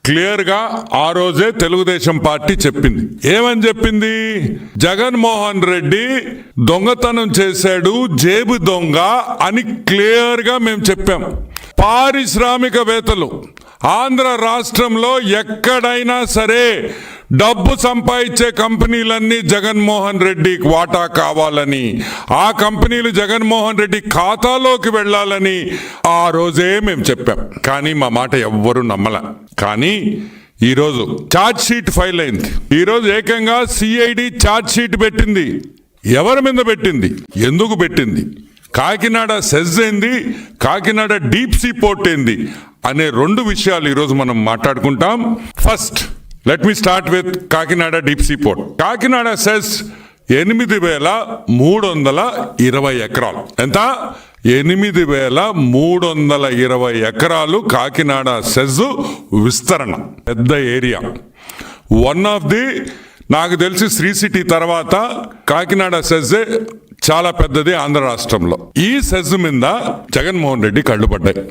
Clear గా ఆ రోజే తెలుగుదేశం పార్టీ చెప్పింది. ఏమని చెప్పింది? జగన్మోహన్ రెడ్డి దొంగతనం చేశాడు, జేబు దొంగ అని క్లియర్ గా మేము చెప్పాం. పారిశ్రామికవేత్తలు ఆంధ్ర రాష్ట్రంలో ఎక్కడైనా సరే డబ్బు సంపాదించే కంపెనీలన్నీ జగన్మోహన్ రెడ్డికి వాటా కావాలని, ఆ కంపెనీలు జగన్మోహన్ రెడ్డి ఖాతాలోకి వెళ్ళాలని ఆ రోజే మేము చెప్పాం. కానీ మా మాట ఎవ్వరూ నమ్మల. కానీ ఈరోజు ఛార్జ్ షీట్ ఫైల్ అయింది. ఈరోజు ఏకంగా సిఐడి ఛార్జ్ షీట్ పెట్టింది. ఎవరి మీద పెట్టింది? ఎందుకు పెట్టింది? కాకినాడ సెజ్ ఏంది, కాకినాడ డీప్ సీ పోర్ట్ ఏంది అనే రెండు విషయాలు ఈరోజు మనం మాట్లాడుకుంటాం. First let me start with Kakinada deep sea port. Kakinada SEZ 8,320 ఎకరాలు. ఎంత? 8,320 ఎకరాలు కాకినాడ సెజ్ విస్తరణ. పెద్ద ఏరియా. వన్ ఆఫ్ ది, నాకు తెలిసి శ్రీ సిటీ తర్వాత కాకినాడ సెజ్ చాలా పెద్దది ఆంధ్ర రాష్ట్రంలో. ఈ సెజ్ మీద జగన్మోహన్ రెడ్డి కళ్ళు పడ్డాయి.